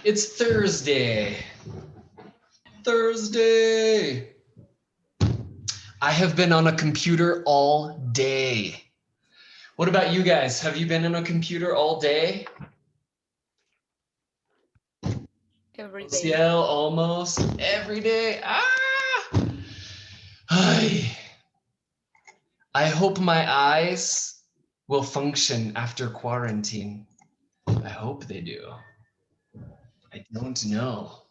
It's Thursday. Thursday. I have been on a computer all day. What about you guys? Have you been on a computer all day? Every day. Ciel, almost every day. Ay. I hope my eyes will function after quarantine. I hope they do. I don't know.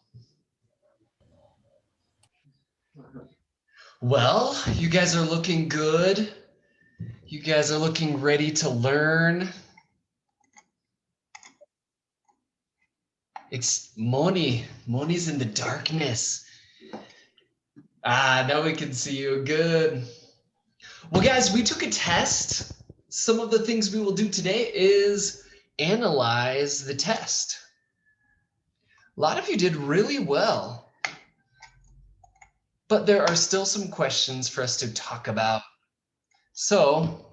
Well, you guys are looking good. You guys are looking ready to learn. It's Moni. Moni's in the darkness. Now we can see you. Good. Well, guys, we took a test. Some of the things we will do today is analyze the test. A lot of you did really well, but there are still some questions for us to talk about. So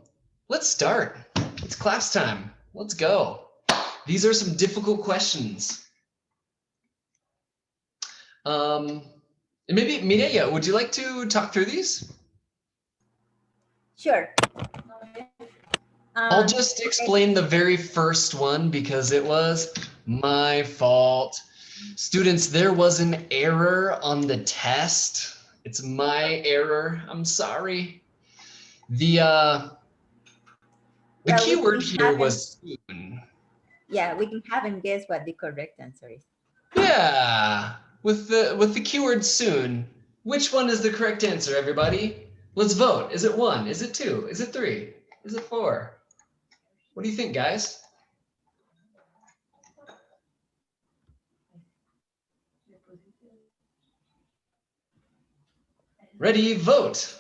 let's start. It's class time. Let's go. These are some difficult questions. Maybe Mireya, would you like to talk through these? Sure. I'll just explain the very first one because it was my fault. Students, there was an error on the test. It's my error. I'm sorry. The keyword here was soon. Yeah, we can have and guess what the correct answer is. Yeah, with the keyword soon. Which one is the correct answer, everybody? Let's vote. Is it 1? Is it 2? Is it 3? Is it 4? What do you think, guys? Ready, vote.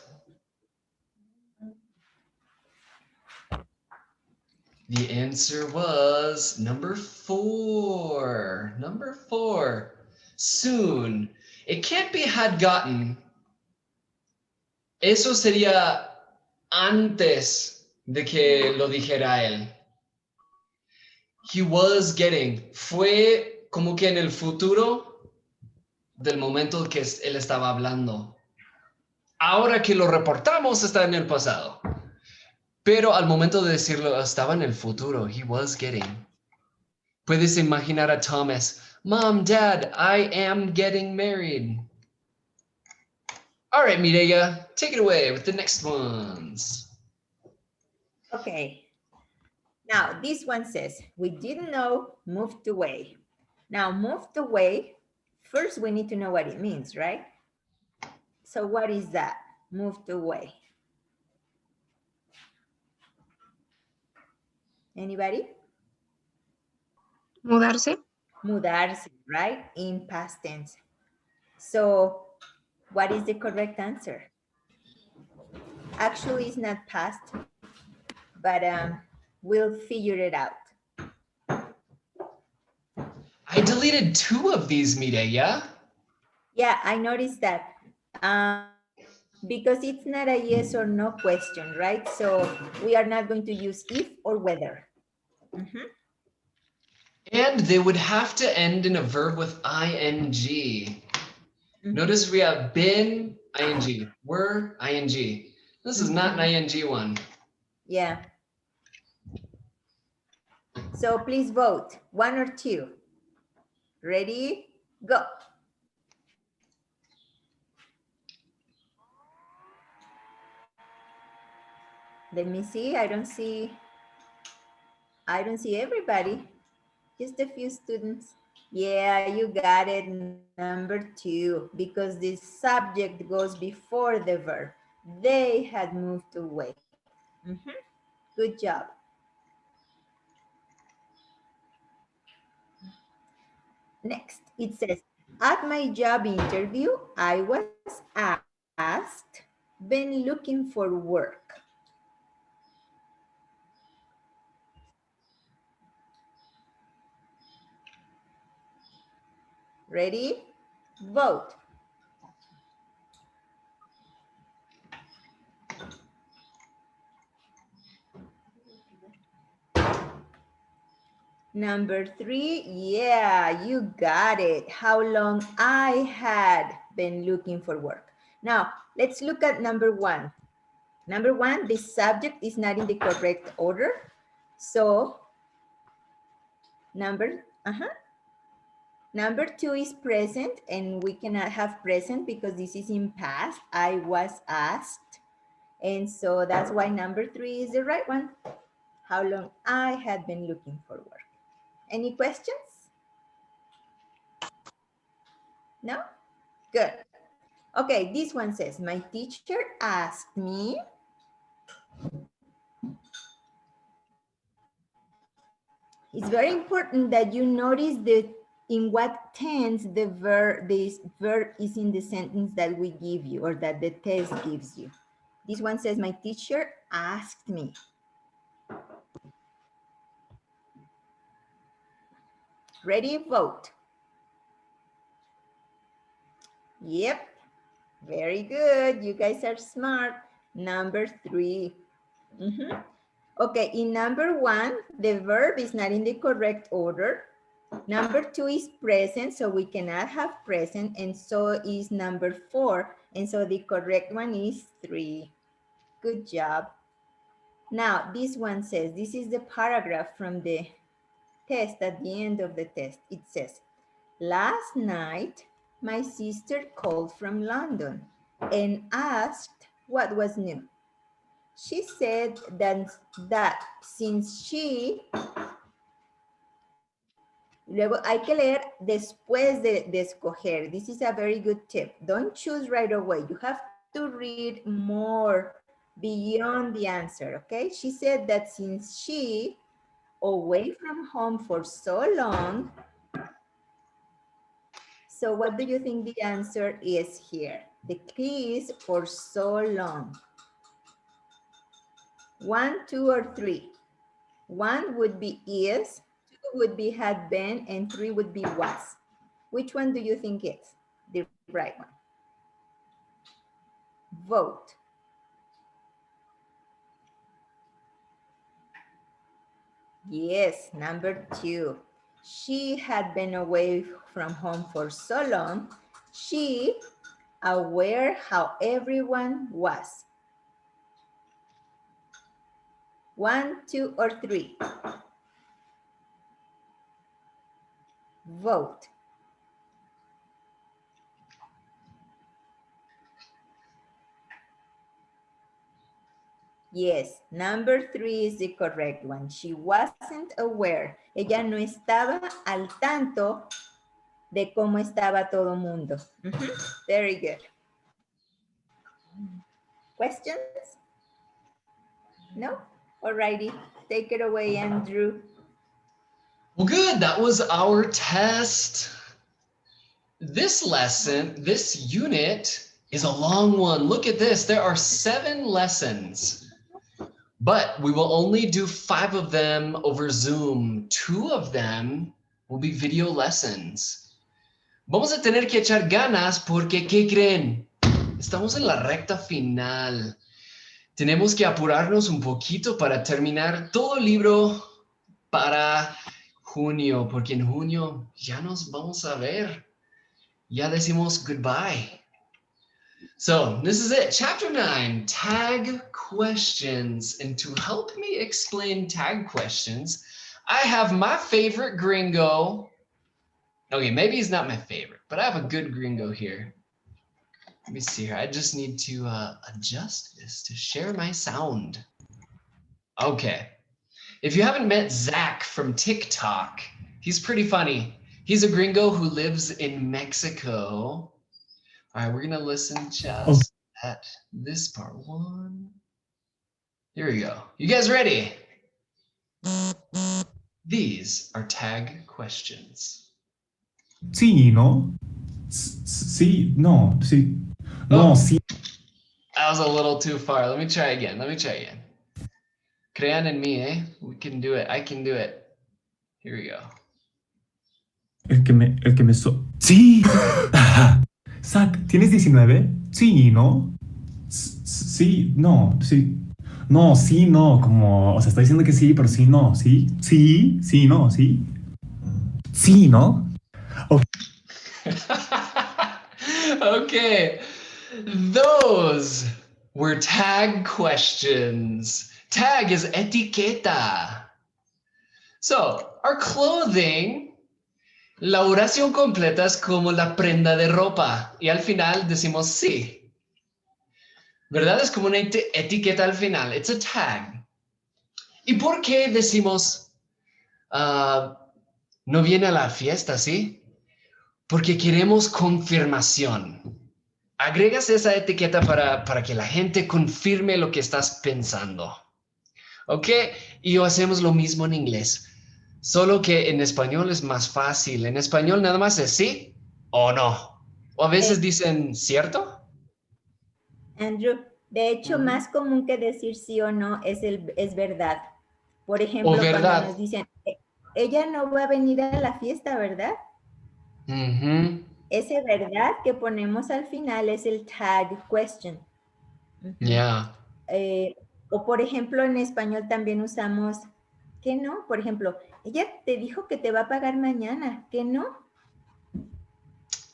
The answer was number 4. Number 4. Soon. It can't be had gotten. Eso sería antes de que lo dijera él. He was getting. Fue como que en el futuro del momento que él estaba hablando. Ahora que lo reportamos está en el pasado. Pero al momento de decirlo estaba en el futuro. He was getting. Puedes imaginar a Thomas. Mom, Dad, I am getting married. All right, Mireya, take it away with the next ones. Okay. Now, this one says, we didn't know, moved away. Now, moved away, first we need to know what it means, right? So what is that? Moved away. Anybody? Mudarse. Mudarse, right? In past tense. So what is the correct answer? Actually, it's not past, but we'll figure it out. I deleted 2 of these, Mireya. Yeah, I noticed that. Because it's not a yes or no question, right? So we are not going to use if or whether. And they would have to end in a verb with ing. Notice we have been, ing, were, ing. This is not an ing one. Yeah. So please vote, 1 or 2. Ready? Go. Let me see. I don't see everybody. Just a few students. Yeah, you got it. Number 2, because the subject goes before the verb. They had moved away. Good job. Next, it says, at my job interview, I was asked, been looking for work. Ready? Vote. Number 3, yeah, you got it. How long I had been looking for work. Now, let's look at number 1. Number 1, the subject is not in the correct order. So, number 2 is present, and we cannot have present because this is in past. I was asked. And so that's why number 3 is the right one. How long I had been looking for work. Any questions? No? Good. Okay, this one says, my teacher asked me it's very important that you notice that in what tense this verb is in the sentence that we give you or that the test gives you. This one says, my teacher asked me. Ready? Vote. Yep. Very good. You guys are smart. Number 3. Okay, in number 1, the verb is not in the correct order. Number 2 is present, so we cannot have present, and so is number 4. And so the correct one is 3. Good job. Now, this one says, this is the paragraph from the test at the end of the test. It says, last night, my sister called from London and asked what was new. She said that since she... Luego hay que leer después de escoger. This is a very good tip. Don't choose right away. You have to read more beyond the answer, okay? She said that since she away from home for so long, so what do you think the answer is here? The key is for so long. 1, 2, or 3. 1 would be is, 2 would be had been, and 3 would be was. Which one do you think is the right one? Vote. Yes, number 2. She had been away from home for so long, she aware how everyone was. 1, 2, or 3. Vote. Yes, number 3 is the correct one. She wasn't aware. Ella no estaba al tanto de cómo estaba todo mundo. Very good. Questions? No? Alrighty. Take it away, Andrew. Well, good. That was our test. This lesson, this unit is a long one. Look at this. There are 7 lessons, but we will only do 5 of them over Zoom. 2 of them will be video lessons. Vamos a tener que echar ganas porque, ¿qué creen? Estamos en la recta final. Tenemos que apurarnos un poquito para terminar todo el libro para junio, porque en junio ya nos vamos a ver. Ya decimos goodbye. So this is it, chapter 9, tag questions. And to help me explain tag questions, I have my favorite gringo. Okay, maybe he's not my favorite, but I have a good gringo here. Let me see here. I just need to adjust this to share my sound. Okay. If you haven't met Zach from TikTok, he's pretty funny. He's a gringo who lives in Mexico. All right, we're gonna listen just at this part. 1. Here we go. You guys ready? These are tag questions. Sí, ¿no? Sí, no, sí. No, sí. That was a little too far. Let me try again. Crean en mí, eh? We can do it. I can do it. Here we go. Sí. Zach, ¿tienes 19? Sí, ¿no? Sí, no, sí. No, sí, no, como, o sea, está diciendo que sí, pero sí, no, sí, sí, sí, no, sí. Sí, ¿no? Okay, those were tag questions. Tag is etiqueta. So, our clothing, la oración completa es como la prenda de ropa y al final decimos sí. ¿Verdad? Es como una etiqueta al final. It's a tag. ¿Y por qué decimos no viene a la fiesta, sí? Porque queremos confirmación. Agregas esa etiqueta para que la gente confirme lo que estás pensando. ¿Ok? Y hacemos lo mismo en inglés. Solo que en español es más fácil. En español nada más es sí o no. O a veces dicen, ¿cierto? Andrew, de hecho, más común que decir sí o no es verdad. Por O ejemplo, cuando verdad. nos dicen, ella no va a venir a la fiesta, ¿verdad? Ujú. Ese verdad que ponemos al final es el tag question. Ujú. Yeah. O por ejemplo, en español también usamos que no. Por ejemplo, ella te dijo que te va a pagar mañana, que no.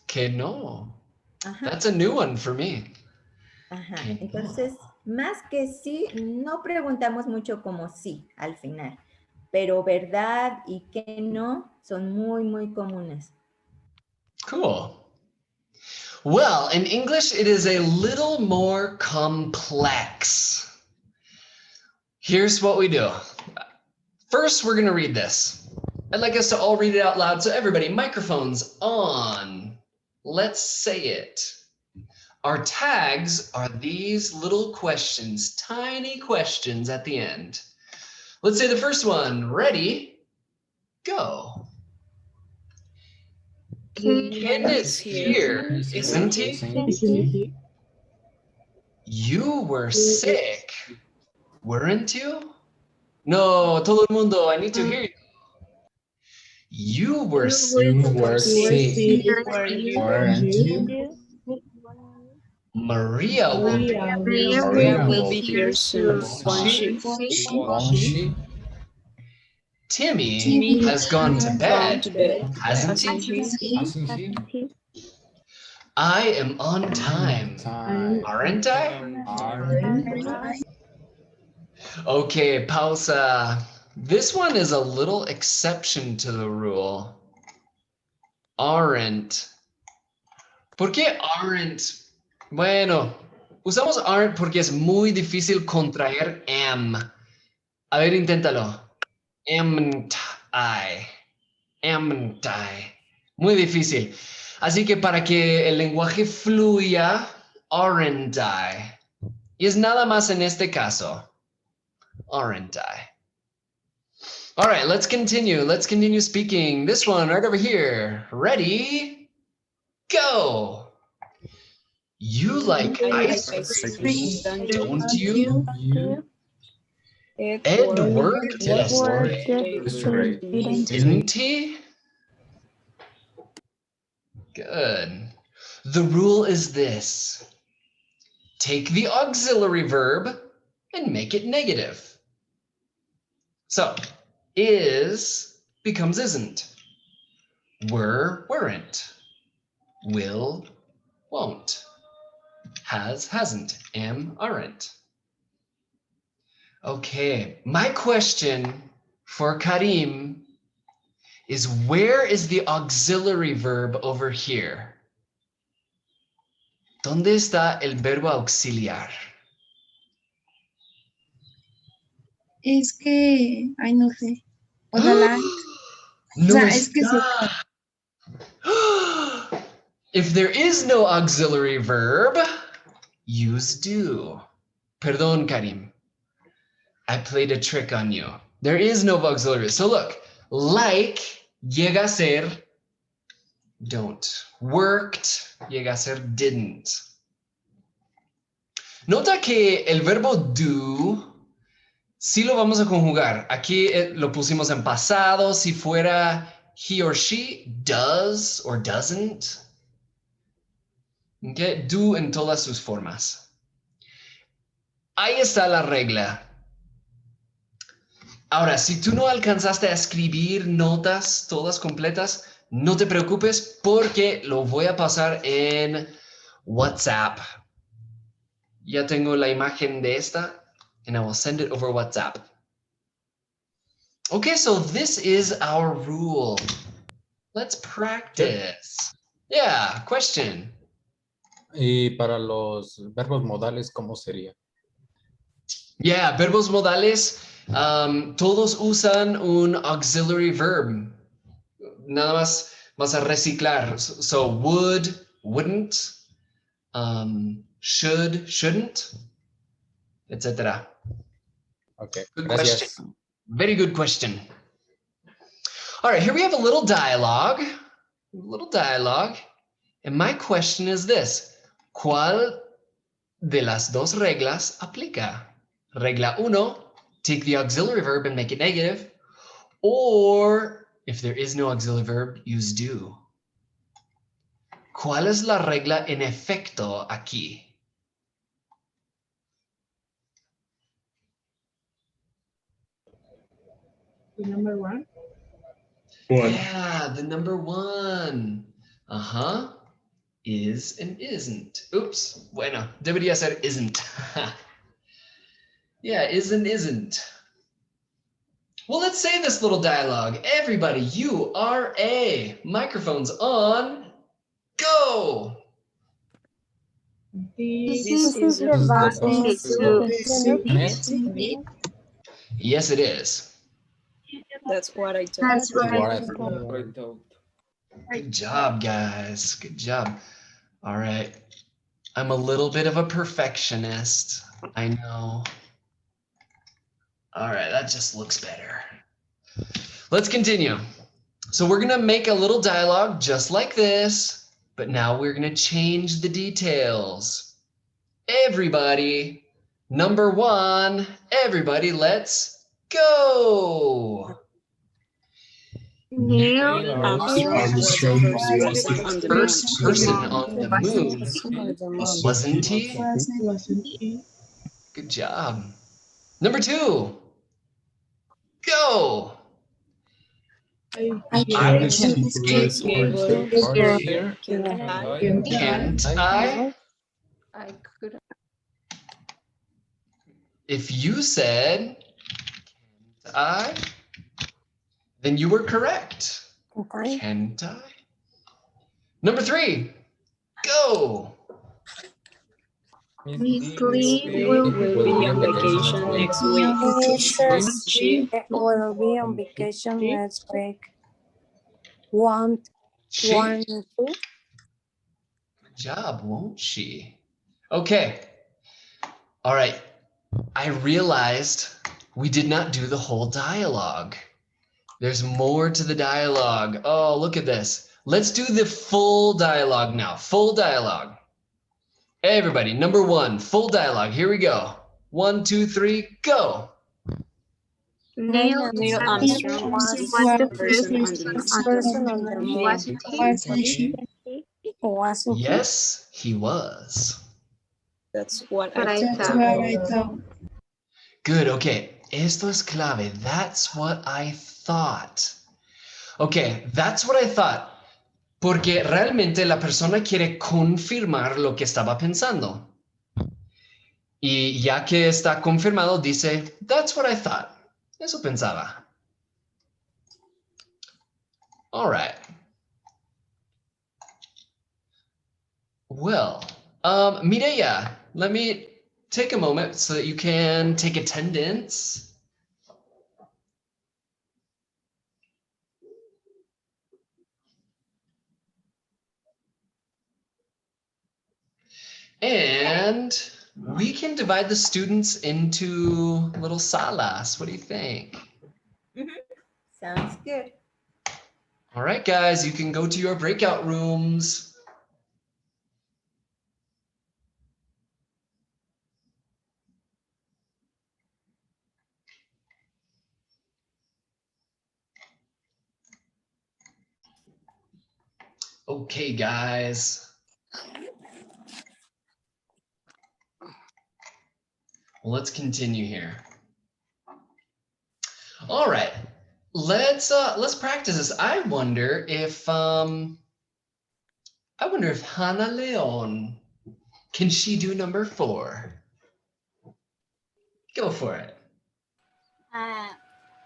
Que no. Ajá, That's a new one for me. ajá. Que no. Entonces, más que sí, no preguntamos mucho como sí al final, pero verdad y que no son muy, muy comunes. Cool. Well, in English, it is a little more complex. Here's what we do. First, we're going to read this. I'd like us to all read it out loud. So, everybody, microphones on. Let's say it. Our tags are these little questions, tiny questions at the end. Let's say the first one. Ready? Go. Ken is here, isn't he? You were sick, weren't you? No, todo el mundo, I need to hear you. You were sick. You were sick, weren't you? Maria will be Maria will be here soon, won't she? Won't she? Timmy has gone to bed, hasn't he? Hasn't he? I am on time, aren't I? Aren't Okay, pausa. This one is a little exception to the rule. Aren't. ¿Por qué aren't? Bueno, usamos aren't porque es muy difícil contraer am. A ver, inténtalo. Amn't I. Amn't I. Muy difícil. Así que para que el lenguaje fluya, aren't I. Y es nada más en este caso. Aren't I? All right, let's continue. Let's continue speaking. This one right over here. Ready? Go. You like ice cream, don't you? Ed worked yesterday, didn't he? Good. The rule is this. Take the auxiliary verb and make it negative. So, is becomes isn't. Were, weren't. Will, won't. Has, hasn't. Am, aren't. Okay, my question for Karim is where is the auxiliary verb over here? ¿Dónde está el verbo auxiliar? Es que, ay, no sé. Ojalá. No O sea, es que sí. está. If there is no auxiliary verb, use do. Perdón, Karim. I played a trick on you. There is no auxiliary. So look, like llega a ser don't. Worked llega a ser didn't. Nota que el verbo do sí lo vamos a conjugar. Aquí lo pusimos en pasado. Si fuera he or she, does or doesn't. Okay, do en todas sus formas. Ahí está la regla. Ahora, si tú no alcanzaste a escribir notas todas completas, no te preocupes porque lo voy a pasar en WhatsApp. Ya tengo la imagen de esta, and I will send it over WhatsApp. Okay, so this is our rule. Let's practice. Yeah, question. Y para los verbos modales, ¿cómo sería? Yeah, verbos modales, todos usan un auxiliary verb. Nada más vas a reciclar. So would, wouldn't, should, shouldn't, etc. Ok, Good gracias. question. Very good question. All right, here we have a little dialogue. And my question is this. ¿Cuál de las dos reglas aplica? Regla 1, take the auxiliary verb and make it negative. Or, if there is no auxiliary verb, use do. ¿Cuál es la regla en efecto aquí? The number 1. Yeah, the number 1. Uh-huh. Is and isn't. Oops. Bueno, debería ser isn't. Yeah, is and isn't. Well, let's say this little dialogue. Everybody, you are a. Microphones on. Go. This This is the bus Next. Yes, it is. That's what I thought. That's What right. I thought. Good job, guys. Good job. All right. I'm a little bit of a perfectionist. I know. All right, that just looks better. Let's continue. So we're gonna make a little dialogue just like this, but now we're gonna change the details. Everybody, number 1, everybody, let's go. Neil Armstrong was the first person on the moon. First person on the moon, wasn't he? wasn't he? Good job. Number 2, go. I can't Can't I? I couldn't. If you said can't I, then you were correct. Can't I? Number 3, go. Miss Lee will Be on vacation next week. She will be on vacation next week. Want She? one Good job, won't she? Okay. All right. I realized we did not do the whole dialogue. There's more to the dialogue. Oh, look at this. Let's do the full dialogue now. Full dialogue. Everybody, number 1, full dialogue. Here we go. 1, 2, 3, go. Neil Armstrong was the first person on the moon. Wasn't he? Wasn't he? Yes, he was. That's what But I that's thought. what I thought. Good, okay. Esto es clave. That's what I thought. Okay, that's what I thought. Porque realmente la persona quiere confirmar lo que estaba pensando. Y ya que está confirmado, dice, that's what I thought. Eso pensaba. All right. Well, Mireya, let me take a moment so that you can take attendance. And we can divide the students into little salas. What do you think? Sounds good. All right, guys, you can go to your breakout rooms. Okay, guys. Well, let's continue here. All right. Let's practice this. I wonder if Hannah Leon, can she do number 4? Go for it.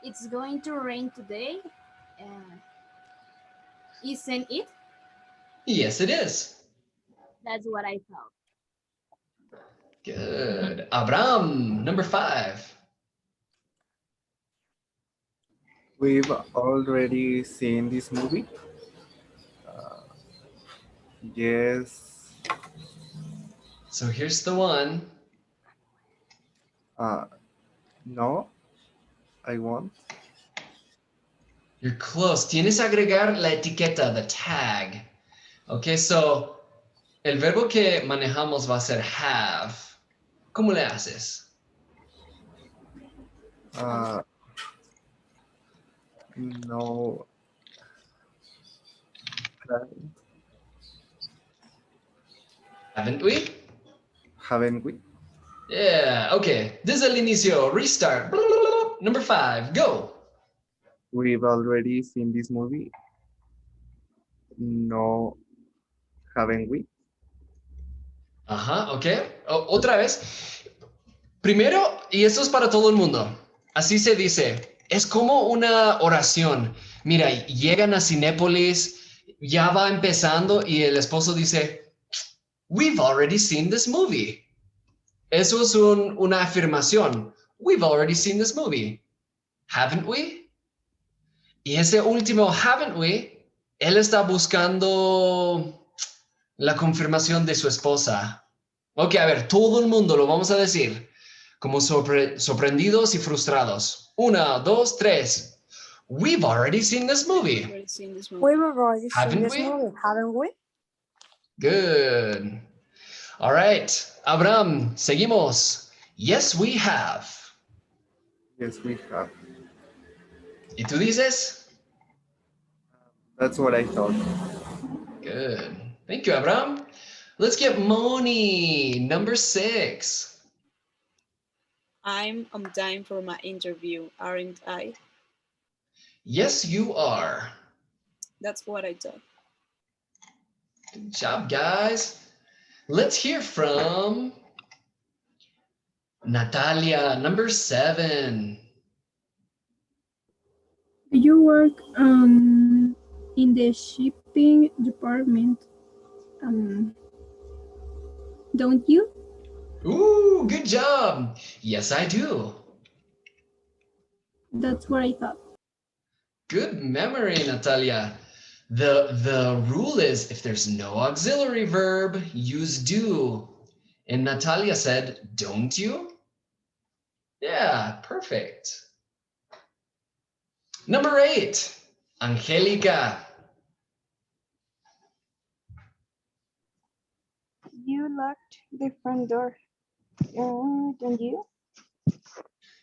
It's going to rain today. Isn't it? Yes, it is. That's what I thought. Good. Abram, number 5. We've already seen this movie. Yes. So here's the one. No, I won't. You're close. Tienes que agregar la etiqueta, the tag. Okay, so el verbo que manejamos va a ser have. ¿Cómo le haces? No. Haven't we? Haven't we? Yeah, okay. Desde el inicio, restart. Number 5, go. We've already seen this movie. No, haven't we? Ajá, ok. Otra vez. Primero, y esto es para todo el mundo. Así se dice. Es como una oración. Mira, llegan a Cinépolis, ya va empezando y el esposo dice, We've already seen this movie. Eso es una afirmación. We've already seen this movie. Haven't we? Y ese último, haven't we, él está buscando la confirmación de su esposa. Ok, a ver, todo el mundo lo vamos a decir como sorprendidos y frustrados. 1, 2, 3. We've already seen this movie. We've already seen Haven't this we? movie, haven't we? Good. All right, Abraham, seguimos. Yes, we have. Yes, we have. ¿Y tú dices? That's what I thought. Good. Thank you, Abraham. Let's get Moni, number 6. I'm on time for my interview, aren't I? Yes, you are. That's what I thought. Good job, guys. Let's hear from Natalia, number 7. Do you work in the shipping department? Don't you? Ooh, good job. Yes, I do. That's what I thought. Good memory, Natalia. The rule is if there's no auxiliary verb, use do. And Natalia said, don't you? Yeah, perfect. Number 8, Angelica. You locked the front door, don't you?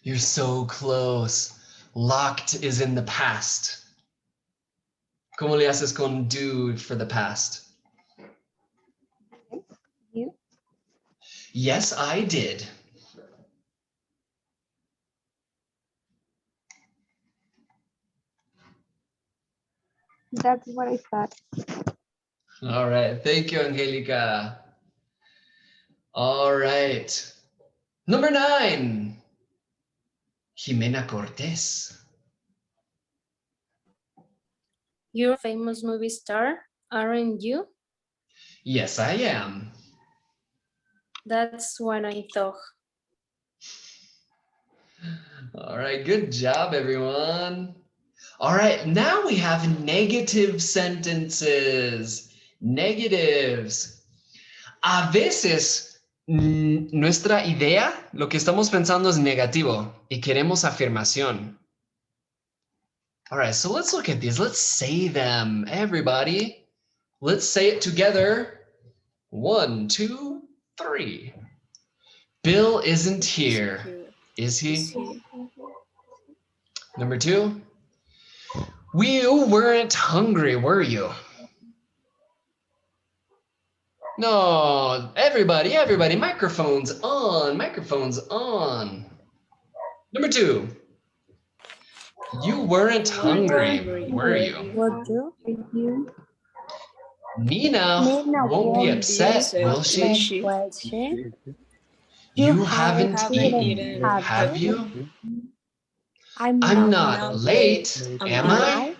You're so close. Locked is in the past. ¿Cómo le haces con do for the past? You? Yes, I did. That's what I thought. All right. Thank you, Angelica. All right. Number 9, Jimena Cortés. You're a famous movie star, aren't you? Yes, I am. That's what I thought. All right. Good job, everyone. All right. Now we have negative sentences. Negatives. A veces nuestra idea, lo que estamos pensando es negativo y queremos afirmación. All right, so let's look at these. Let's say them, everybody. Let's say it together. 1, 2, 3. Bill isn't here, is he? Number 2. You weren't hungry, were you? No, everybody, microphones on, microphones on. Number 2. You weren't hungry, hungry, were you? Would you? You. Nina Nina won't be won't upset, will will she? she? Will she? You haven't Haven't eaten, eaten, have you? I'm I'm not not not late, late, am am I?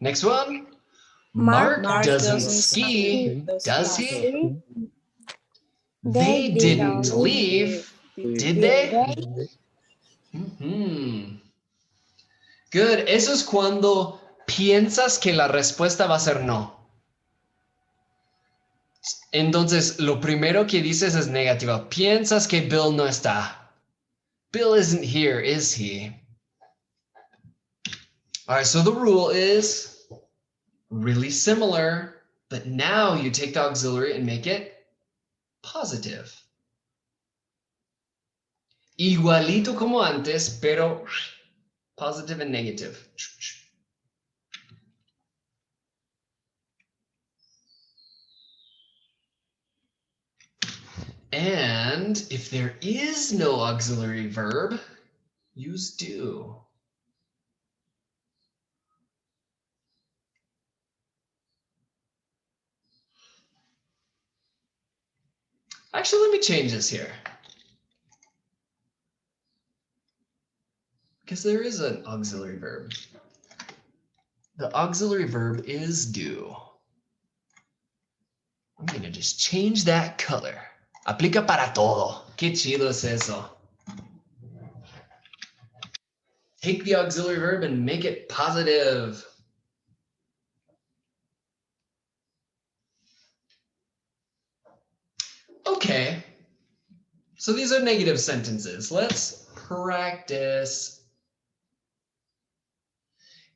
Next one. Mark Mark Mark doesn't doesn't ski, ski, does does he? he? They didn't Didn't leave, did did they? they? Ujú. Good. Eso es cuando piensas que la respuesta va a ser no. Entonces, lo primero que dices es negativo. Piensas que Bill no está. Bill isn't here, is he? All right, so the rule is really similar, but now you take the auxiliary and make it positive. Igualito como antes, pero positive and negative. And if there is no auxiliary verb, use do. Actually, let me change this here. Because there is an auxiliary verb. The auxiliary verb is do. I'm going to just change that color. Aplica para todo. Qué chido es eso. Take the auxiliary verb and make it positive. Okay. So these are negative sentences. Let's practice.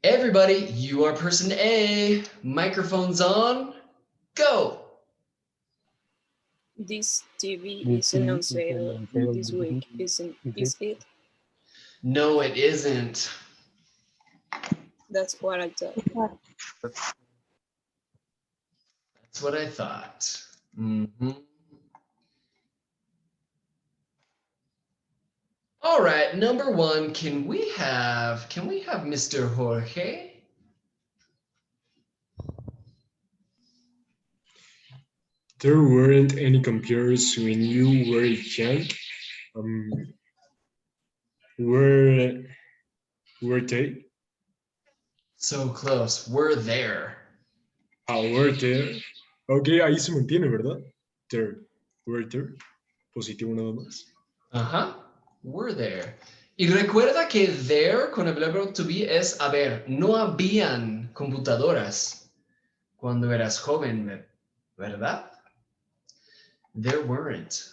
Everybody, you are person A. Microphones on. Go. This TV isn't on sale this week, is it? No, it isn't. That's what I thought. That's what I thought. Mm-hmm. All right, number one, can we have Mr. Jorge? There weren't any computers when you were young. Were they? So close. We're there. Were there. Ok, ahí se mantiene, ¿verdad? There. Were there. Positivo nada más. Ajá. We're there. Y recuerda que there con el verbo to be es haber. No habían computadoras cuando eras joven, ¿verdad? There weren't.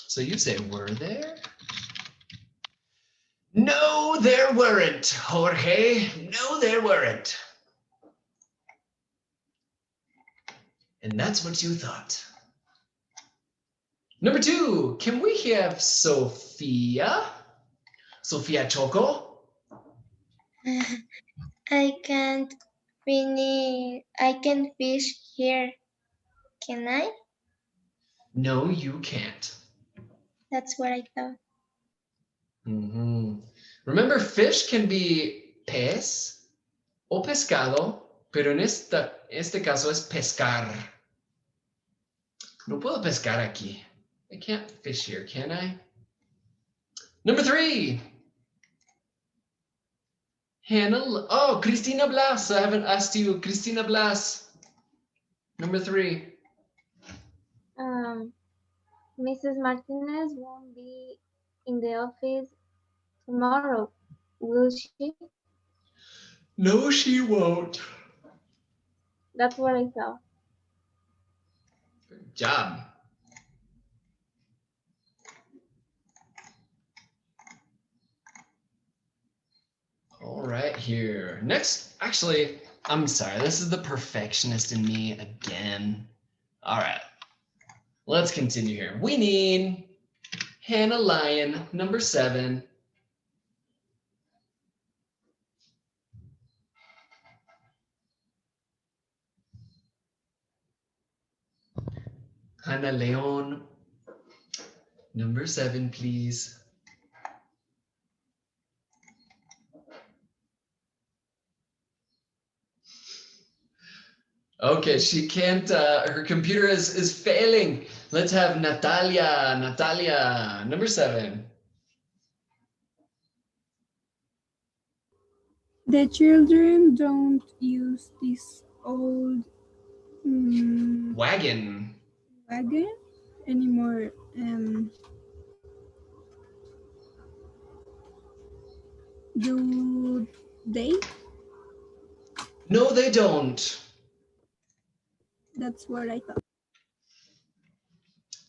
So you say, were there? No, there weren't, Jorge. No, there weren't. And that's what you thought. Number two, can we have Sophia? Sophia Choco? I can't I can fish here. Can I? No, you can't. That's what I thought. Mm-hmm. Remember, fish can be pez o pescado, pero en este caso es pescar. No puedo pescar aquí. I can't fish here, can I? Number three. Hannah, oh, Cristina Blas. I haven't asked you, Cristina Blas. Number three. Mrs. Martinez won't be in the office tomorrow, will she? No, she won't. That's what I thought. Good job. All right, here. Next, actually, I'm sorry. This is the perfectionist in me again. All right. Let's continue here. We need Hannah Lyon, number 7. Hannah Leon, number 7, please. Okay, she can't, her computer is failing. Let's have Natalia. Natalia, number 7. The children don't use this old Wagon. wagon anymore. Do they? No, they don't. That's what I thought.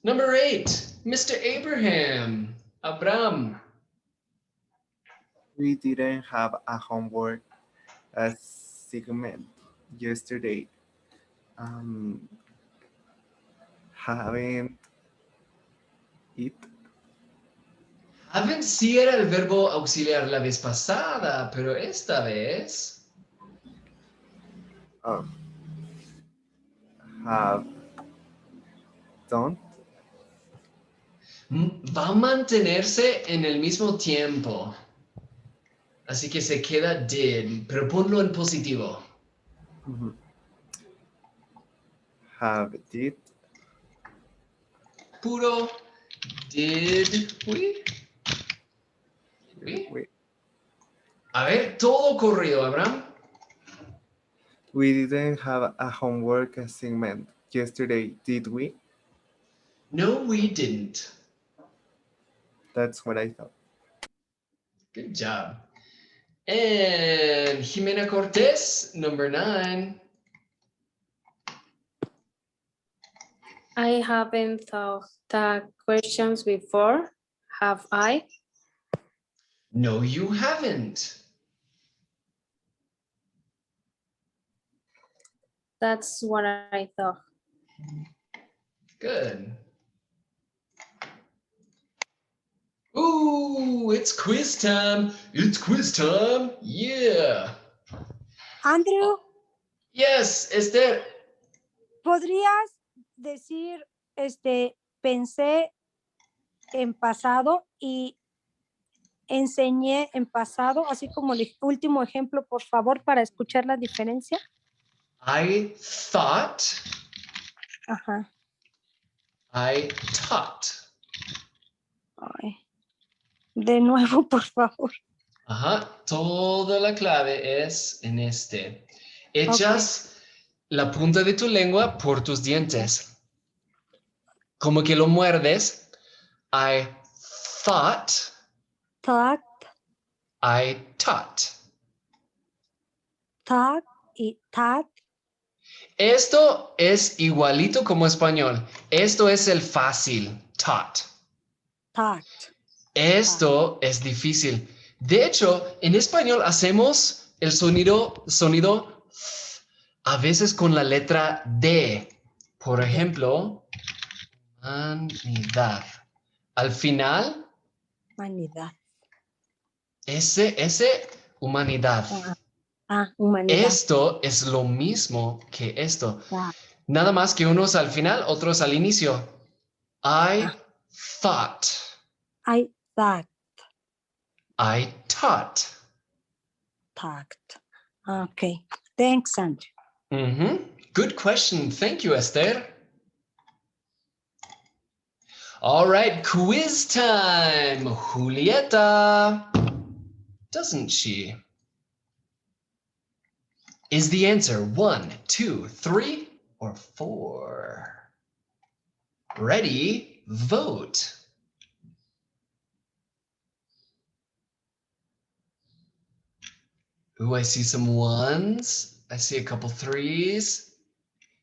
Number 8, Mr. Abraham. Abram. We didn't have a homework assignment yesterday. Haven't it? Haven't sí era el verbo auxiliar la vez pasada, pero esta vez. Have don't. Va a mantenerse en el mismo tiempo. Así que se queda did, pero ponlo en positivo. Have did. Puro did we? A ver, todo corrido, Abraham. We didn't have a homework assignment yesterday, did we? No, we didn't. That's what I thought. Good job. And Jimena Cortez, number 9. I haven't thought the questions before. Have I? No, you haven't. That's what I thought. Good. Ooh, it's quiz time. It's quiz time. Yeah. Andrew, Yes, Esther. ¿podrías decir, pensé en pasado y enseñé en pasado, así como el último ejemplo, por favor, para escuchar la diferencia? I thought. Ajá. I taught. Ay. De nuevo, por favor. Ajá, toda la clave es en este. Echas la punta de tu lengua por tus dientes. Como que lo muerdes. I thought. Thought. I taught. Thought y thought. Esto es igualito como español. Esto es el fácil. Taught. Thought. Esto es difícil. De hecho, en español hacemos el sonido a veces con la letra D. Por ejemplo, humanidad. Al final, humanidad. ese, humanidad. Humanidad. Esto es lo mismo que esto. Nada más que unos al final, otros al inicio. I thought. I thought. I taught. Talked. Okay. Thanks, Andrew. Good question. Thank you, Esther. All right, quiz time. Julieta. Doesn't she? Is the answer 1, 2, 3, or 4? Ready, vote. Ooh, I see some 1s. I see a couple 3s.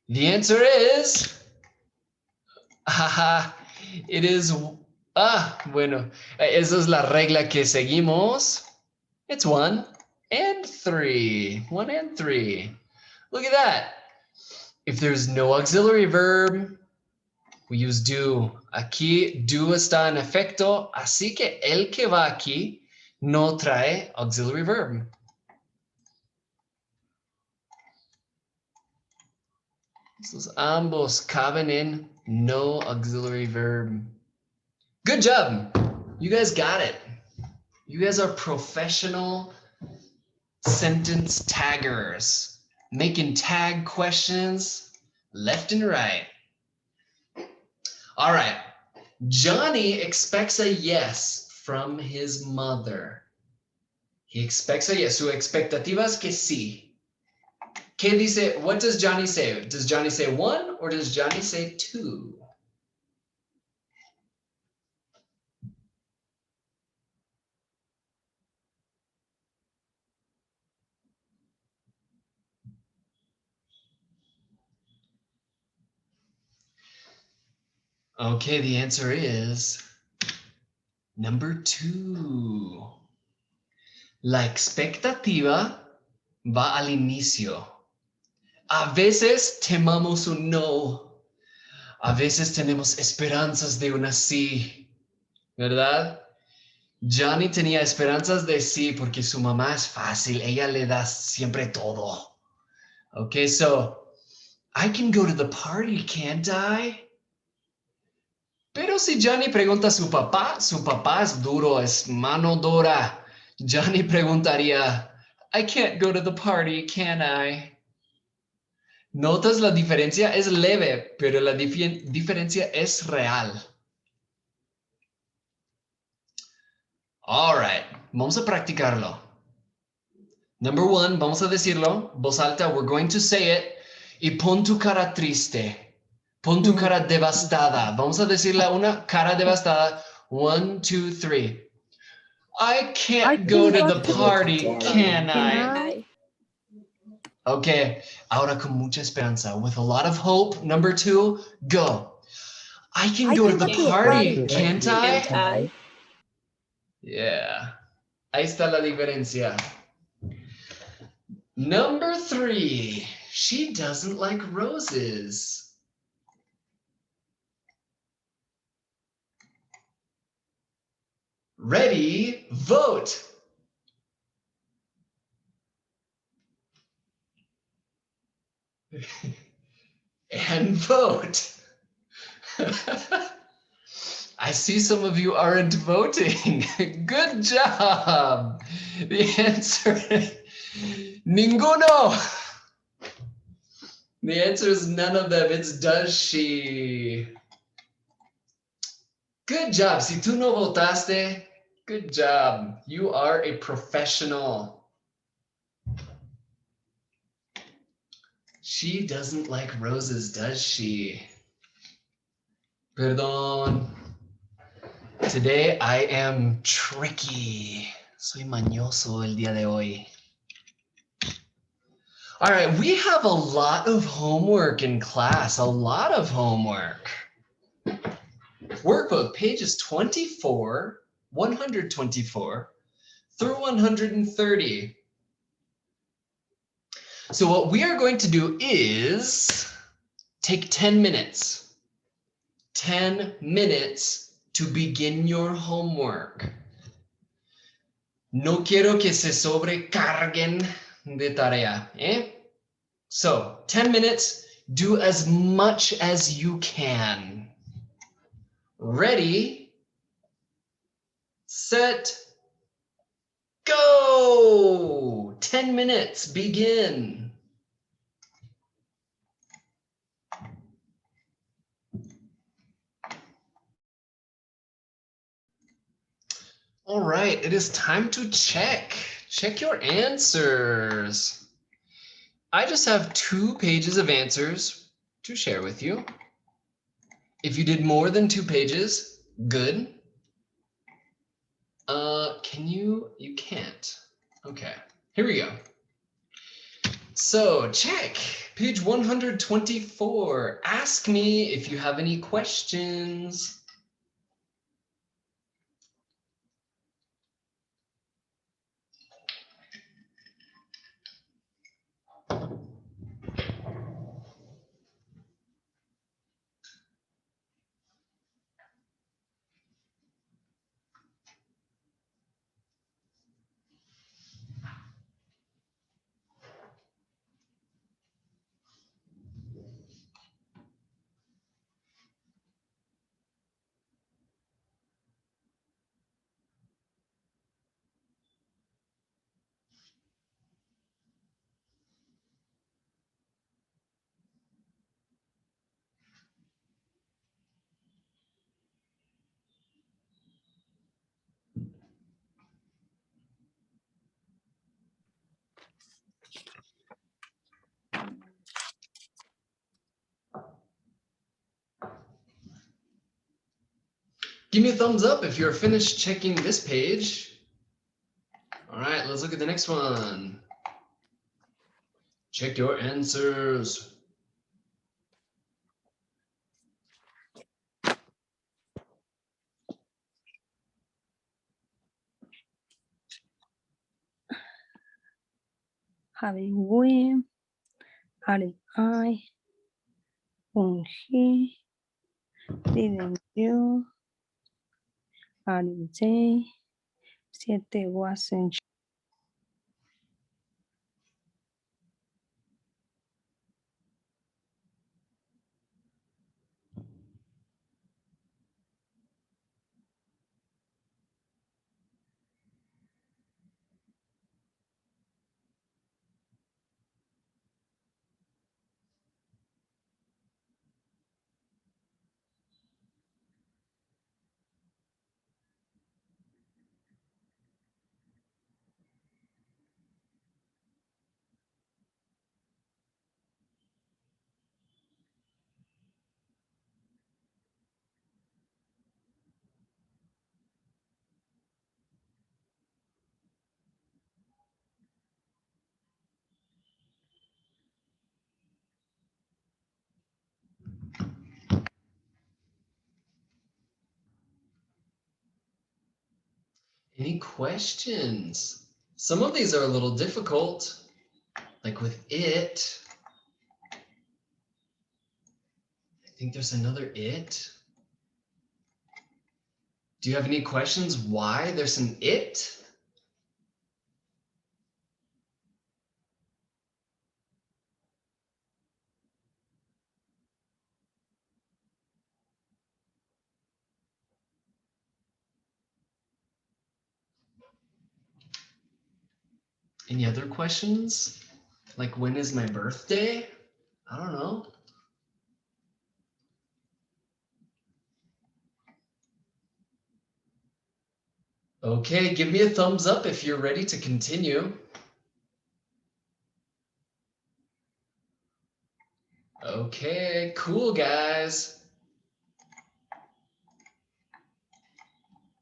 The answer is, it is, bueno, esa es la regla que seguimos. It's 1 and 3. 1 and 3. Look at that. If there's no auxiliary verb, we use do. Aquí do está en efecto, así que el que va aquí no trae auxiliary verb. Estos ambos caben en no auxiliary verb. Good job. You guys got it. You guys are professional sentence taggers. making tag questions left and right. All right. Johnny expects a yes from his mother. He expects a yes. Su expectativa es que sí. ¿Qué dice? What does Johnny say? Does Johnny say 1 or does Johnny say 2? Okay, the answer is number 2. La expectativa va al inicio. A veces temamos un no. A veces tenemos esperanzas de una sí. ¿Verdad? Johnny tenía esperanzas de sí porque su mamá es fácil. Ella le da siempre todo. Okay, so I can go to the party, can't I? Pero si Johnny pregunta a su papá es duro, es mano dura. Johnny preguntaría, I can't go to the party, can I? ¿Notas la diferencia? Es leve, pero la diferencia es real. All right, vamos a practicarlo. Number 1, vamos a decirlo, voz alta, we're going to say it. Y pon tu cara triste. Pon tu cara devastada. Vamos a decirle una cara devastada. 1, 2, 3. I can't go to the party, can I? Okay, ahora con mucha esperanza. With a lot of hope. Number 2, go. I can go to the party, can't I? Yeah. Ahí está la diferencia. Number 3, she doesn't like roses. Ready, vote. And vote. I see some of you aren't voting. Good job. The answer, ninguno. The answer is none of them. It's does she. Good job. Si tú no votaste, good job. You are a professional. She doesn't like roses, does she? Perdón. Today I am tricky. Soy mañoso el día de hoy. All right, we have a lot of homework in class, a lot of homework. Workbook pages 24, 124 through 130. So what we are going to do is take 10 minutes. 10 minutes to begin your homework. No quiero que se sobrecarguen de tarea, eh? So 10 minutes, do as much as you can. Ready, set, go! 10 minutes, begin. All right, it is time to check. Check your answers. I just have 2 pages of answers to share with you. If you did more than 2 pages, good. Can you? You can't. Okay, here we go. So check page 124. Ask me if you have any questions. Give me a thumbs up if you're finished checking this page. All right, let's look at the next one. Check your answers. Having we, adding I, won't he, didn't you, adding they, 7 wasn't. Any questions? Some of these are a little difficult, like with it. I think there's another it. Do you have any questions why there's an it? Any other questions? Like, when is my birthday? I don't know. Okay, give me a thumbs up if you're ready to continue. Okay, cool, guys.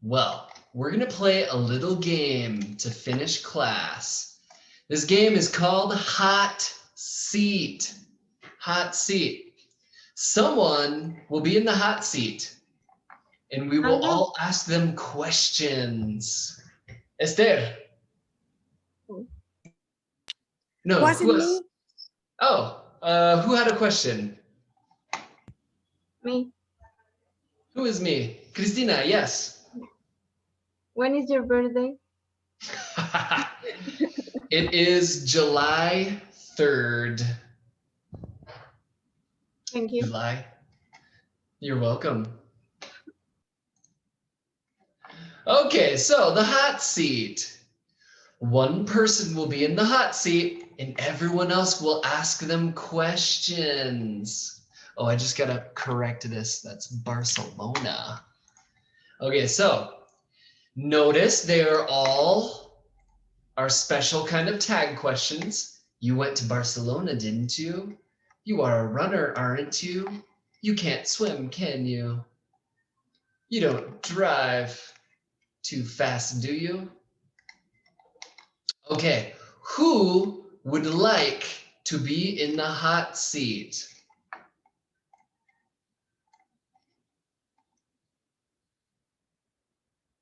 Well, we're gonna play a little game to finish class. This game is called Hot Seat. Hot Seat. Someone will be in the hot seat, and we will all ask them questions. Esther. No, who else? Oh, who had a question? Me. Who is me? Cristina, yes. When is your birthday? It is July 3rd. Thank you. July. You're welcome. Okay, so the hot seat. One person will be in the hot seat and everyone else will ask them questions. Oh, I just gotta correct this. That's Barcelona. Okay, so notice they are all our special kind of tag questions. You went to Barcelona, didn't you? You are a runner, aren't you? You can't swim, can you? You don't drive too fast, do you? Okay, who would like to be in the hot seat?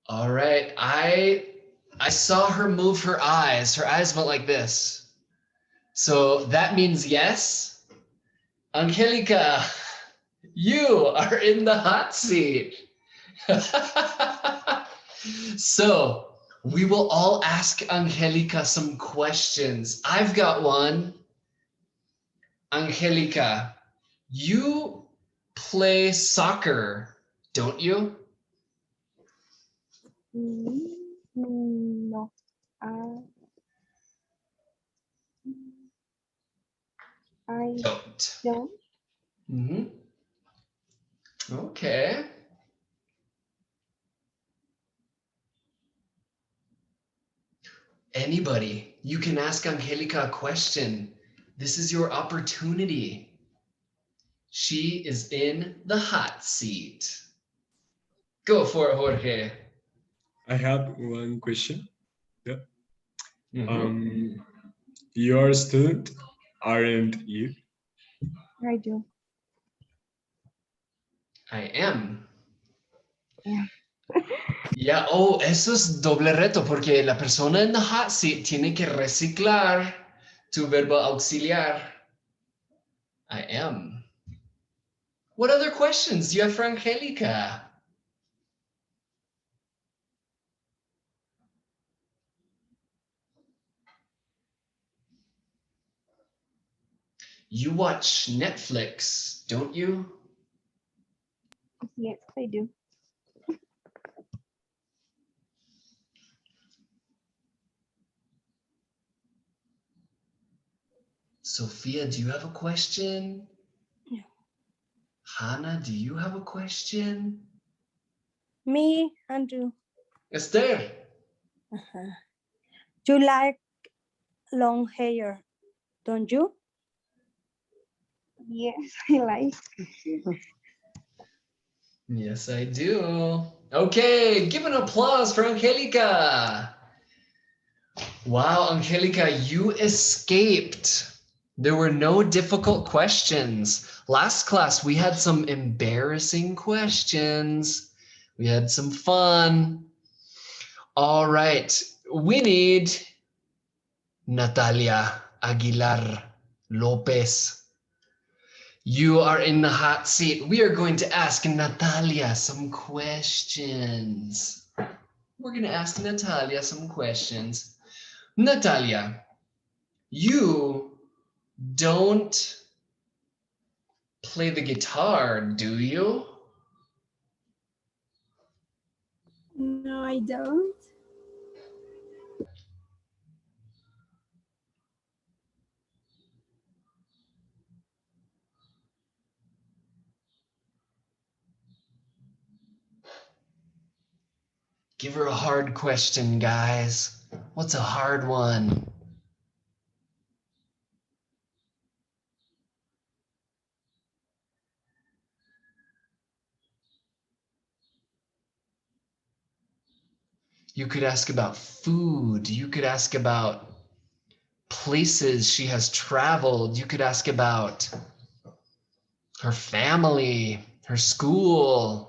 All right, I saw her move her eyes. Her eyes went like this. So that means yes. Angelica, you are in the hot seat. So we will all ask Angelica some questions. I've got one. Angelica, you play soccer, don't you? No. I don't. Mm-hmm. Okay. Anybody, you can ask Angelica a question. This is your opportunity. She is in the hot seat. Go for it, Jorge. I have one question. Yeah. Mhm. You're a student, aren't you? I do. I am. Yeah. Ya, oh, eso es doble reto porque la persona en the hot seat tiene que reciclar tu verbo auxiliar. I am. What other questions do you have for Angelica? You watch Netflix, don't you? Yes, I do. Sophia, do you have a question? No. Hannah, do you have a question? Me, Andrew. Esther. Uh-huh. You like long hair, don't you? Yes, I like. Yes, I do. Okay, give an applause for Angelica. Wow, Angelica, you escaped. There were no difficult questions. Last class, we had some embarrassing questions. We had some fun. All right, we need Natalia Aguilar Lopez. You are in the hot seat. We are going to ask Natalia some questions. We're going to ask Natalia some questions. Natalia, you don't play the guitar, do you? No, I don't. Give her a hard question, guys. What's a hard one? You could ask about food. You could ask about places she has traveled. You could ask about her family, her school.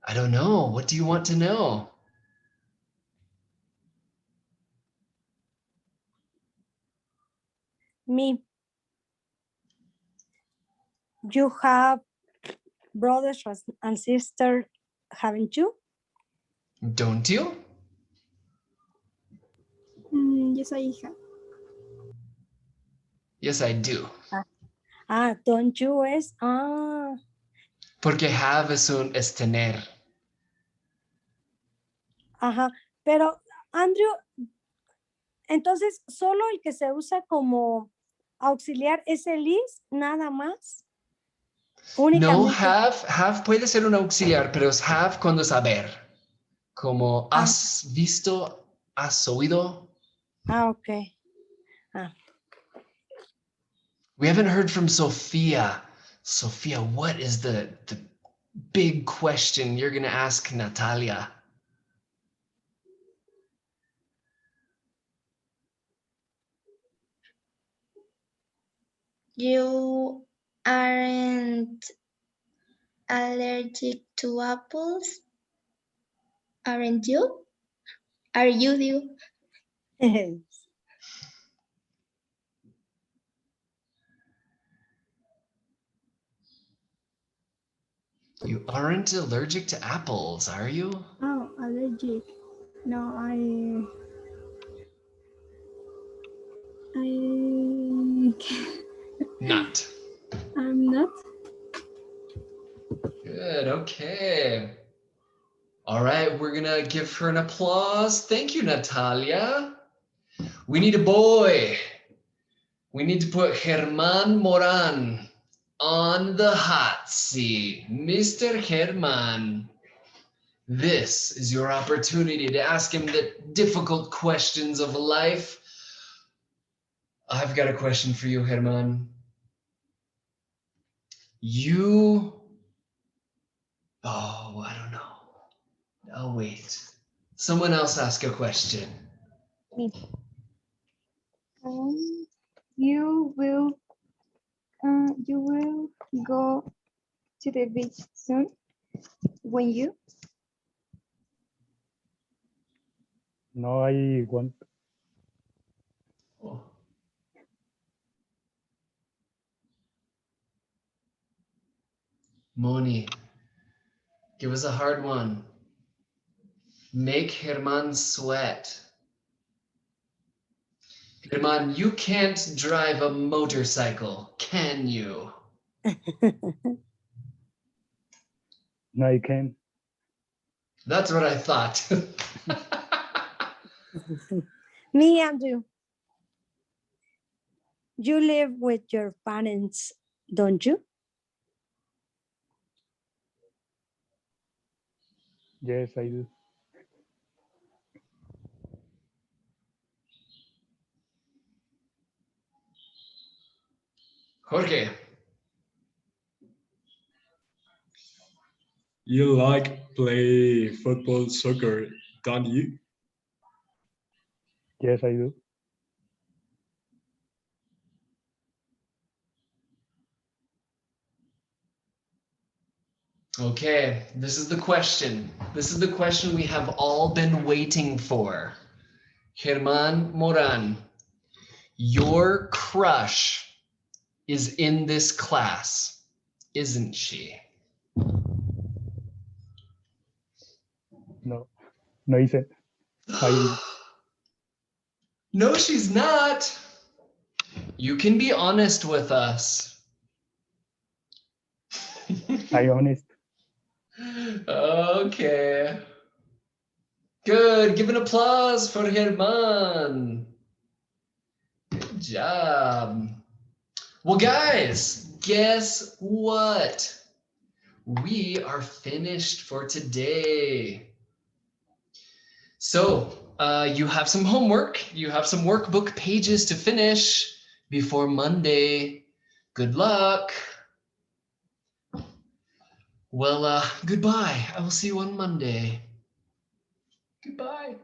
I don't know. What do you want to know? Me. You have brothers and sisters, haven't you? Don't you? Yes, I have. Yes, I do. Don't you es? Porque have es tener. Ajá. Pero, Andrew, entonces, solo el que se usa como auxiliar es el is, nada más. No, Únicamente. have puede ser un auxiliar, pero es have cuando es haber. Como has visto, has oído. Ok. We haven't heard from Sophia. Sophia, what is the big question you're going to ask Natalia? You aren't allergic to apples, aren't you? Are you? You aren't allergic to apples, are you? Oh, allergic. No, Not. I'm not. Good, okay. All right, we're gonna give her an applause. Thank you, Natalia. We need a boy. We need to put Germán Moran on the hot seat. Mr. Germán, this is your opportunity to ask him the difficult questions of life. I've got a question for you, Germán. I don't know. I'll wait. Someone else ask a question. Me. You will go to the beach soon. When you? No, I want. Oh. Moni, give us a hard one. Make Herman sweat. Herman, you can't drive a motorcycle, can you? No, I can. That's what I thought. Me, Andrew. You live with your parents, don't you? Yes, I do. Jorge. You like play football, soccer, don't you? Yes, I do. Okay, this is the question. This is the question we have all been waiting for. Germán Morán, your crush is in this class, isn't she? No, no, isn't. No, she's not. You can be honest with us. I'm honest. Okay. Good. Give an applause for Germán. Good job. Well, guys, guess what? We are finished for today. So you have some homework. You have some workbook pages to finish before Monday. Good luck. Well, goodbye. I will see you on Monday. Goodbye.